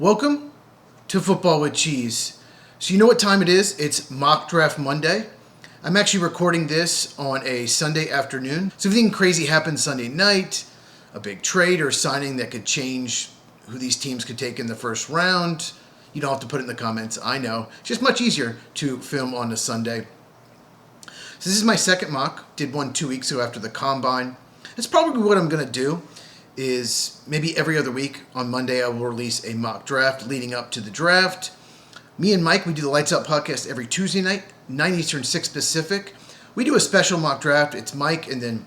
Welcome to Football with Cheez. So you know what time it is? It's Mock Draft Monday. I'm actually recording this on a Sunday afternoon. So if anything crazy happens Sunday night, a big trade or signing that could change who these teams could take in the first round, you don't have to put it in the comments. I know. It's just much easier to film on a Sunday. So this is my second mock. Did one 2 weeks ago after the Combine. That's probably what I'm going to do. Is maybe every other week on Monday I will release a mock draft leading up to the draft. Me and Mike, we do the Lights Out podcast every Tuesday night, 9 Eastern, 6 Pacific. We do a special mock draft. It's Mike and then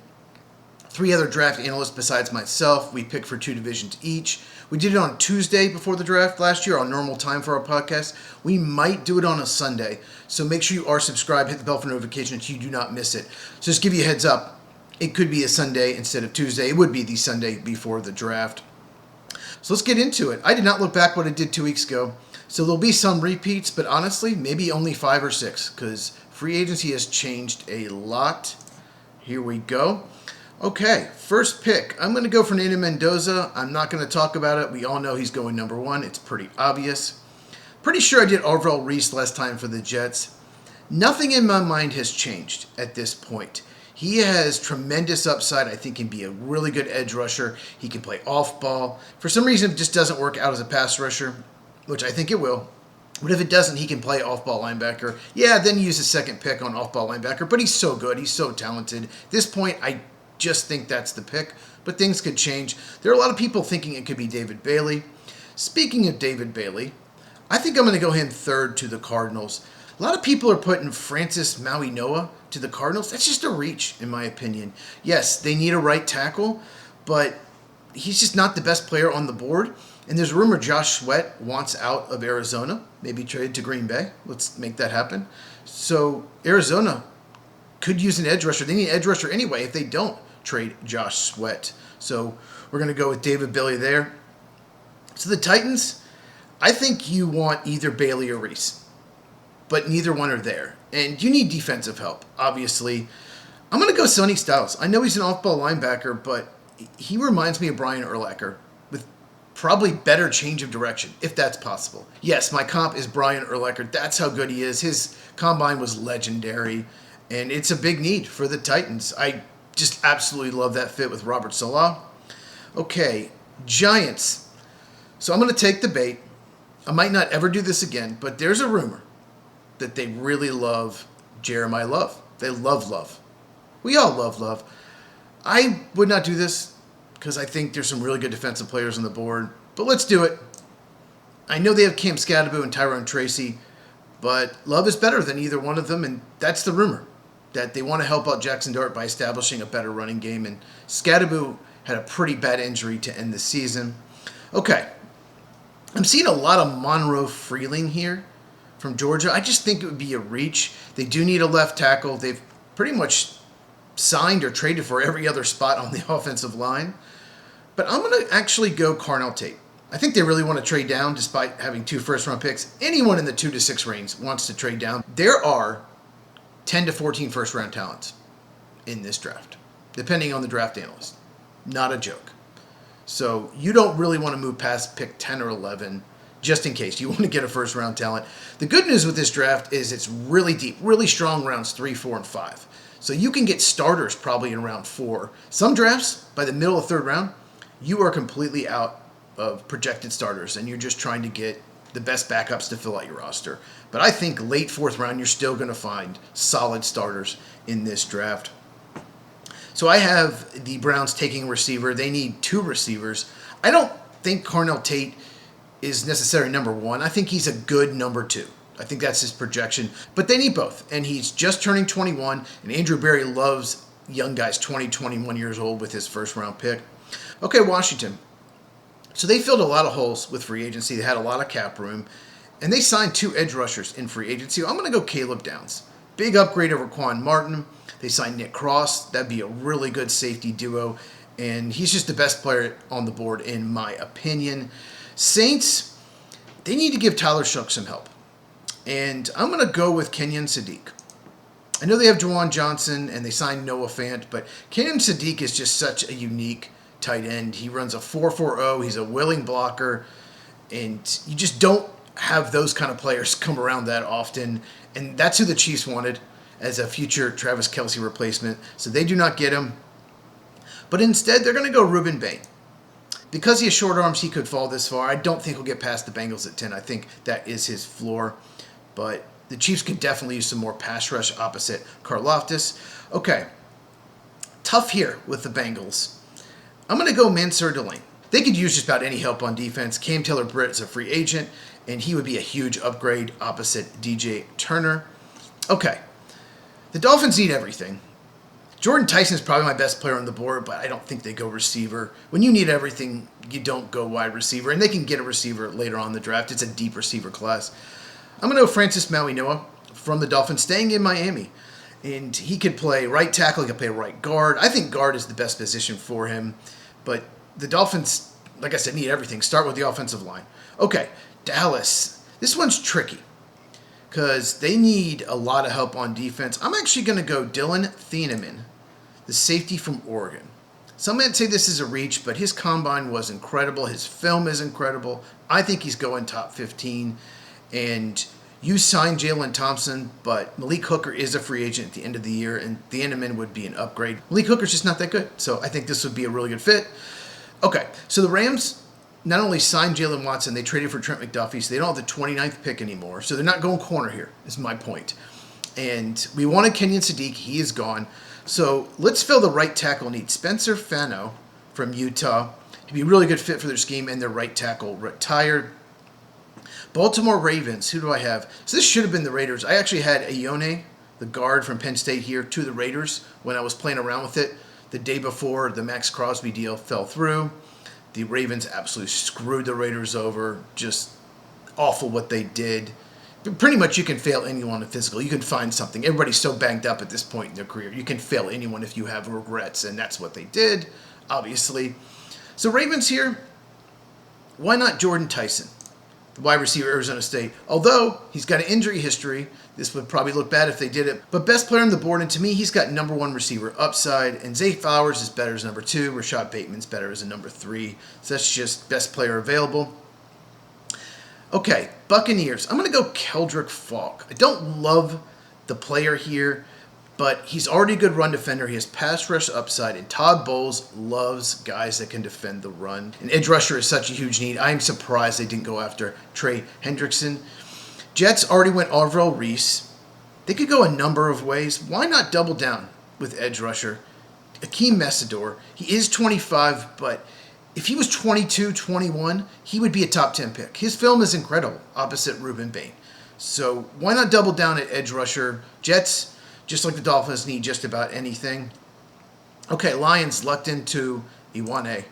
3 other draft analysts besides myself. We pick for 2 divisions each. We did it on Tuesday before the draft last year on normal time for our podcast. We might do it on a Sunday. So make sure you are subscribed, hit the bell for notifications so you do not miss it. So just give you a heads up. It could be a Sunday instead of Tuesday. It would be the Sunday before the draft. So let's get into it. I did not look back what I did 2 weeks ago. So there'll be some repeats, but honestly, maybe only 5 or 6 because free agency has changed a lot. Here we go. Okay, first pick. I'm going to go for Nana Mendoza. I'm not going to talk about it. We all know he's going number 1. It's pretty obvious. Pretty sure I did Orville Reese last time for the Jets. Nothing in my mind has changed at this point. He has tremendous upside. I think he can be a really good edge rusher. He can play off ball. For some reason, it just doesn't work out as a pass rusher, which I think it will. But if it doesn't, he can play off ball linebacker. Yeah, then use a second pick on off ball linebacker. But he's so good. He's so talented. At this point, I just think that's the pick. But things could change. There are a lot of people thinking it could be David Bailey. Speaking of David Bailey, I think I'm going to go him third to the Cardinals. A lot of people are putting Francis Maui-Noa to the Cardinals. That's just a reach, in my opinion. Yes, they need a right tackle, but he's just not the best player on the board. And there's a rumor Josh Sweat wants out of Arizona, maybe traded to Green Bay. Let's make that happen. So Arizona could use an edge rusher. They need an edge rusher anyway if they don't trade Josh Sweat. So we're going to go with David Bailey there. So the Titans, I think you want either Bailey or Reese. But neither one are there. And you need defensive help, obviously. I'm going to go Sonny Styles. I know he's an off-ball linebacker, but he reminds me of Brian Urlacher with probably better change of direction, if that's possible. Yes, my comp is Brian Urlacher. That's how good he is. His combine was legendary, and it's a big need for the Titans. I just absolutely love that fit with Robert Saleh. Okay, Giants. So I'm going to take the bait. I might not ever do this again, but there's a rumor that they really love Jeremiah Love. They love Love. We all love Love. I would not do this because I think there's some really good defensive players on the board, but let's do it. I know they have Cam Scadaboo and Tyrone Tracy, but Love is better than either one of them, and that's the rumor, that they want to help out Jackson Dart by establishing a better running game, and Scadaboo had a pretty bad injury to end the season. Okay, I'm seeing a lot of Monroe Freeling here from Georgia. I just think it would be a reach. They do need a left tackle. They've pretty much signed or traded for every other spot on the offensive line. But I'm going to actually go Carnell Tate. I think they really want to trade down despite having 2 first-round picks. Anyone in the 2 to 6 range wants to trade down. There are 10 to 14 first-round talents in this draft, depending on the draft analyst. Not a joke. So you don't really want to move past pick 10 or 11 just in case you want to get a first-round talent. The good news with this draft is it's really deep, really strong rounds 3, 4, and 5. So you can get starters probably in round 4. Some drafts, by the middle of 3rd round, you are completely out of projected starters, and you're just trying to get the best backups to fill out your roster. But I think late 4th round, you're still going to find solid starters in this draft. So I have the Browns taking a receiver. They need 2 receivers. I don't think Carnell Tate is necessarily number 1. I think he's a good number 2. I think that's his projection. But they need both. And he's just turning 21. And Andrew Berry loves young guys 20, 21 years old with his first-round pick. Okay, Washington. So they filled a lot of holes with free agency. They had a lot of cap room. And they signed 2 edge rushers in free agency. I'm going to go Caleb Downs. Big upgrade over Quan Martin. They signed Nick Cross. That'd be a really good safety duo. And he's just the best player on the board in my opinion. Saints, they need to give Tyler Shough some help. And I'm going to go with Kenyon Sadiq. I know they have Juwan Johnson and they signed Noah Fant, but Kenyon Sadiq is just such a unique tight end. He runs a 4.40. He's a willing blocker. And you just don't have those kind of players come around that often. And that's who the Chiefs wanted as a future Travis Kelce replacement. So they do not get him. But instead, they're going to go Reuben Bain. Because he has short arms, he could fall this far. I don't think he'll get past the Bengals at 10. I think that is his floor. But the Chiefs could definitely use some more pass rush opposite Karlaftis. Okay. Tough here with the Bengals. I'm going to go Mansour Delane. They could use just about any help on defense. Cam Taylor-Britt is a free agent, and he would be a huge upgrade opposite DJ Turner. Okay. The Dolphins need everything. Jordan Tyson is probably my best player on the board, but I don't think they go receiver. When you need everything, you don't go wide receiver, and they can get a receiver later on in the draft. It's a deep receiver class. I'm going to go Francis Maui-Noa from the Dolphins, staying in Miami. And he could play right tackle, he could play right guard. I think guard is the best position for him. But the Dolphins, like I said, need everything. Start with the offensive line. Okay, Dallas. This one's tricky because they need a lot of help on defense. I'm actually going to go Dylan Thieneman, the safety from Oregon. Some might say this is a reach, but his combine was incredible. His film is incredible. I think he's going top 15. And you signed Jalen Thompson, but Malik Hooker is a free agent at the end of the year, and Thieneman would be an upgrade. Malik Hooker's just not that good, so I think this would be a really good fit. Okay, so the Rams not only signed Jalen Watson, they traded for Trent McDuffie, so they don't have the 29th pick anymore. So they're not going corner here, is my point. And we wanted Kenyon Sadiq. He is gone. So let's fill the right tackle need. Spencer Fano from Utah. He'd be a really good fit for their scheme, and their right tackle retired. Baltimore Ravens, who do I have? So this should have been the Raiders. I actually had Ione, the guard from Penn State, here to the Raiders when I was playing around with it the day before the Max Crosby deal fell through. The Ravens absolutely screwed the Raiders over. Just awful what they did. But pretty much you can fail anyone in physical. You can find something. Everybody's so banged up at this point in their career. You can fail anyone if you have regrets, and that's what they did, obviously. So Ravens here, why not Jordan Tyson? The wide receiver, Arizona State. Although he's got an injury history, this would probably look bad if they did it. But best player on the board, and to me, he's got number one receiver upside. And Zay Flowers is better as number 2. Rashad Bateman's better as a number 3. So that's just best player available. Okay, Buccaneers. I'm going to go Keldrick Falk. I don't love the player here, but he's already a good run defender. He has pass rush upside, and Todd Bowles loves guys that can defend the run. And edge rusher is such a huge need. I'm surprised they didn't go after Trey Hendrickson. Jets already went Arvell Reese. They could go a number of ways. Why not double down with edge rusher? Akeem Messidor. He is 25, but if he was 22, 21, he would be a top 10 pick. His film is incredible opposite Reuben Bain. So why not double down at edge rusher? Jets, just like the Dolphins, need just about anything. Okay, Lions lucked into Iwane.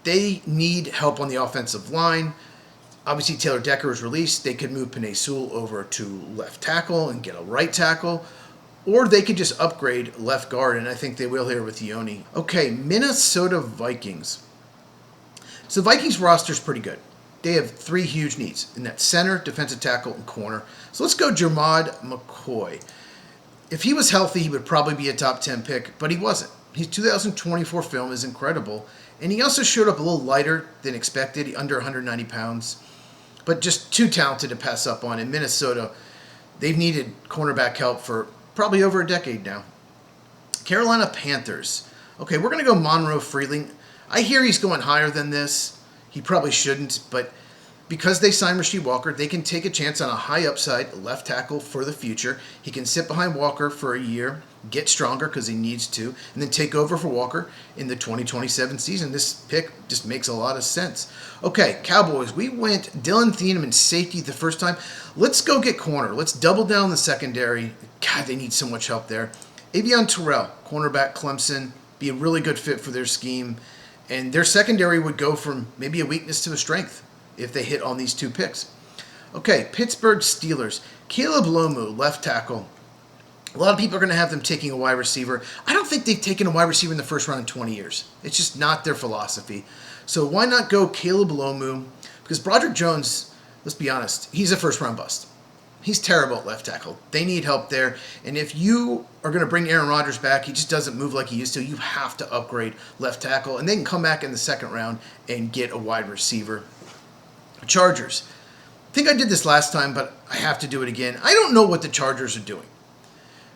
They need help on the offensive line. Obviously, Taylor Decker is released. They could move Penei Sewell over to left tackle and get a right tackle. Or they could just upgrade left guard, and I think they will here with Ione. Okay, Minnesota Vikings. So the Vikings roster is pretty good. They have 3 huge needs, and that's center, defensive tackle, and corner. So let's go Jermod McCoy. If he was healthy, he would probably be a top 10 pick, but he wasn't. His 2024 film is incredible, and he also showed up a little lighter than expected, under 190 pounds, but just too talented to pass up on. In Minnesota, they've needed cornerback help for probably over a decade now. Carolina Panthers. Okay, we're going to go Monroe Freeling. I hear he's going higher than this. He probably shouldn't, but because they signed Rasheed Walker, they can take a chance on a high upside left tackle for the future. He can sit behind Walker for a year, get stronger because he needs to, and then take over for Walker in the 2027 season. This pick just makes a lot of sense. Okay, Cowboys, we went Dylan Thieneman safety the first time. Let's go get corner. Let's double down the secondary. God, they need so much help there. Avion Terrell, cornerback Clemson, be a really good fit for their scheme. And their secondary would go from maybe a weakness to a strength if they hit on these 2 picks. Okay, Pittsburgh Steelers. Caleb Lomu, left tackle. A lot of people are going to have them taking a wide receiver. I don't think they've taken a wide receiver in the first round in 20 years. It's just not their philosophy. So why not go Caleb Lomu? Because Broderick Jones, let's be honest, he's a first-round bust. He's terrible at left tackle. They need help there. And if you are going to bring Aaron Rodgers back, he just doesn't move like he used to. You have to upgrade left tackle. And they can come back in the second round and get a wide receiver. Chargers. I think I did this last time, but I have to do it again. I don't know what the Chargers are doing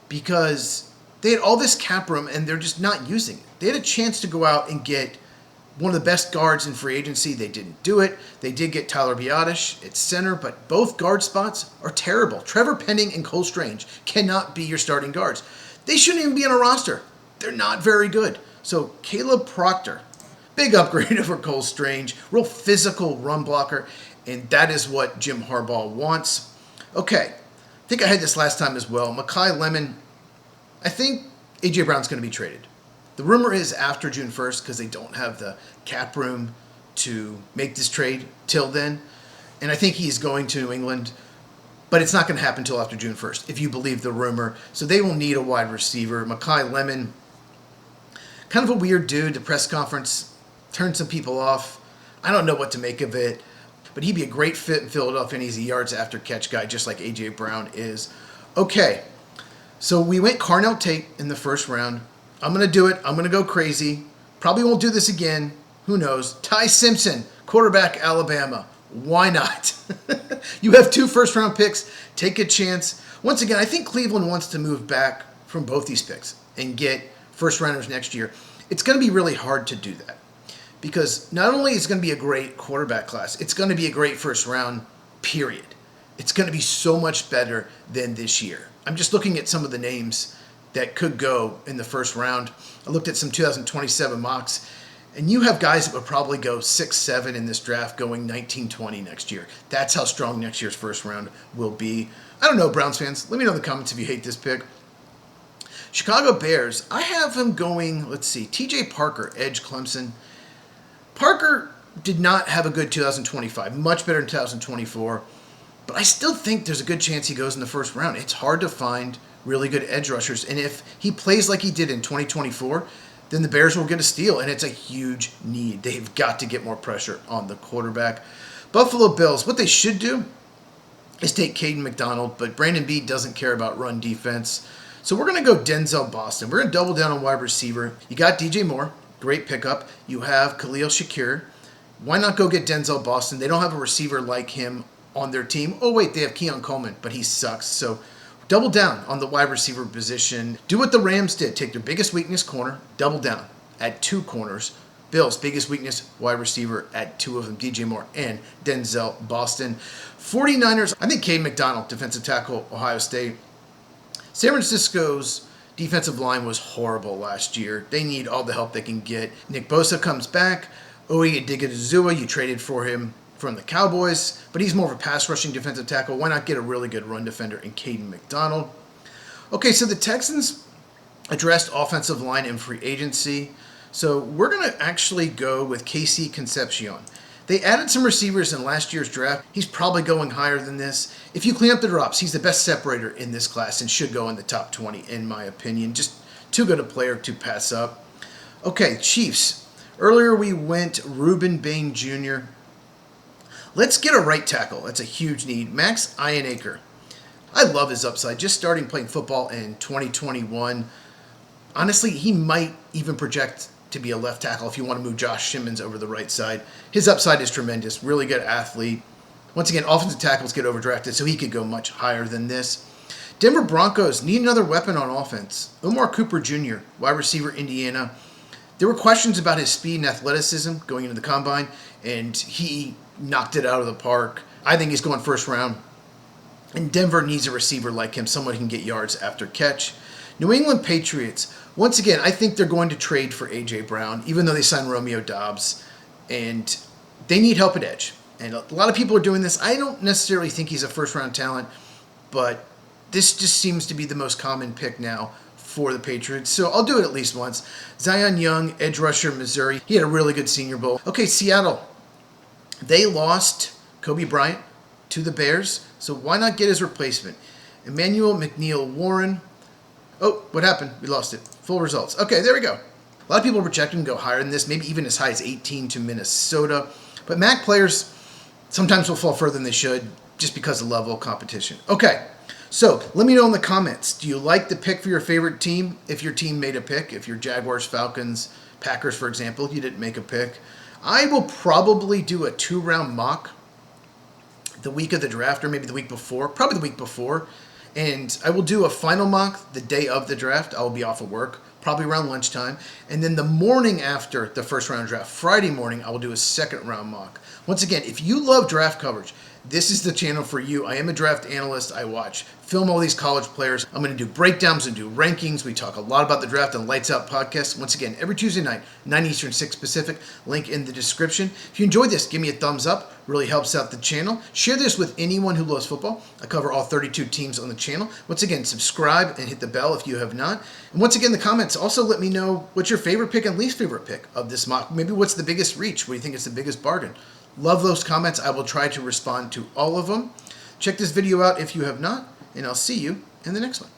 because they had all this cap room and they're just not using it. They had a chance to go out and get one of the best guards in free agency. They didn't do it. They did get Tyler Biadasz at center, but both guard spots are terrible. Trevor Penning and Cole Strange cannot be your starting guards. They shouldn't even be on a roster. They're not very good. So Caleb Proctor, big upgrade over Cole Strange, real physical run blocker, and that is what Jim Harbaugh wants. Okay, I think I had this last time as well. Mekhi Lemon, I think A.J. Brown's going to be traded. The rumor is after June 1st because they don't have the cap room to make this trade till then. And I think he's going to New England, but it's not going to happen until after June 1st, if you believe the rumor. So they will need a wide receiver. Mekhi Lemon, kind of a weird dude. The press conference turned some people off. I don't know what to make of it, but he'd be a great fit in Philadelphia, and he's a yards after catch guy, just like A.J. Brown is. Okay, so we went Carnell Tate in the first round. I'm going to do it. I'm going to go crazy. Probably won't do this again. Who knows? Ty Simpson, quarterback, Alabama. Why not? You have 2 first-round picks. Take a chance. Once again, I think Cleveland wants to move back from both these picks and get first-rounders next year. It's going to be really hard to do that because not only is it going to be a great quarterback class, it's going to be a great first-round, period. It's going to be so much better than this year. I'm just looking at some of the names that could go in the first round. I looked at some 2027 mocks, and you have guys that would probably go 6-7 in this draft going 19-20 next year. That's how strong next year's first round will be. I don't know, Browns fans. Let me know in the comments if you hate this pick. Chicago Bears, I have them going, let's see, TJ Parker, edge Clemson. Parker did not have a good 2025, much better in 2024, but I still think there's a good chance he goes in the first round. It's hard to find really good edge rushers. And if he plays like he did in 2024, then the Bears will get a steal, and it's a huge need. They've got to get more pressure on the quarterback. Buffalo Bills, what they should do is take Caden McDonald, but Brandon Beat doesn't care about run defense. So we're going to go Denzel Boston. We're going to double down on wide receiver. You got DJ Moore, great pickup. You have Khalil Shakir. Why not go get Denzel Boston? They don't have a receiver like him on their team. Oh, wait, they have Keon Coleman, but he sucks. So double down on the wide receiver position. Do what the Rams did. Take their biggest weakness corner, double down at 2 corners. Bills' biggest weakness, wide receiver at 2 of them, DJ Moore and Denzel Boston. 49ers, I think Caden McDonald, defensive tackle, Ohio State. San Francisco's defensive line was horrible last year. They need all the help they can get. Nick Bosa comes back. Oye Odighizuwa, you traded for him from the Cowboys, but he's more of a pass-rushing defensive tackle. Why not get a really good run defender in Caden McDonald? Okay, so the Texans addressed offensive line in free agency. So we're going to actually go with KC Concepcion. They added some receivers in last year's draft. He's probably going higher than this. If you clean up the drops, he's the best separator in this class and should go in the top 20, in my opinion. Just too good a player to pass up. Okay, Chiefs. Earlier we went Reuben Bain Jr. Let's get a right tackle. That's a huge need. Max Ionacre. I love his upside. Just starting playing football in 2021. Honestly, he might even project to be a left tackle if you want to move Josh Simmons over the right side. His upside is tremendous. Really good athlete. Once again, offensive tackles get overdrafted, so he could go much higher than this. Denver Broncos need another weapon on offense. Omar Cooper Jr., wide receiver, Indiana. There were questions about his speed and athleticism going into the combine, and he knocked it out of the park. I think he's going first round. And Denver needs a receiver like him, someone who can get yards after catch. New England Patriots. Once again, I think they're going to trade for A.J. Brown, even though they signed Romeo Doubs. And they need help at edge. And a lot of people are doing this. I don't necessarily think he's a first-round talent, but this just seems to be the most common pick now for the Patriots. So I'll do it at least once. Zion Young, edge rusher, Missouri. He had a really good Senior Bowl. Okay, Seattle. They lost Kobe Bryant to the Bears, so why not get his replacement? Emmanuel McNeil-Warren. Oh, what happened? We lost it. Full results. Okay, there we go. A lot of people project him to go higher than this, maybe even as high as 18 to Minnesota. But MAC players sometimes will fall further than they should just because of level of competition. Okay, so let me know in the comments. Do you like the pick for your favorite team if your team made a pick? If you're Jaguars, Falcons, Packers, for example, you didn't make a pick. I will probably do a 2-round mock the week of the draft, or maybe the week before, probably the week before. And I will do a final mock the day of the draft. I will be off of work, probably around lunchtime. And then the morning after the first round draft, Friday morning, I will do a second round mock. Once again, if you love draft coverage, this is the channel for you. I am a draft analyst. I watch, film all these college players. I'm going to do breakdowns and do rankings. We talk a lot about the draft on Lights Out Podcast. Once again, every Tuesday night, 9 Eastern, 6 Pacific. Link in the description. If you enjoyed this, give me a thumbs up. Really helps out the channel. Share this with anyone who loves football. I cover all 32 teams on the channel. Once again, subscribe and hit the bell if you have not. And once again, the comments also let me know what's your favorite pick and least favorite pick of this mock. Maybe what's the biggest reach? What do you think is the biggest bargain? Love those comments. I will try to respond to all of them. Check this video out if you have not, and I'll see you in the next one.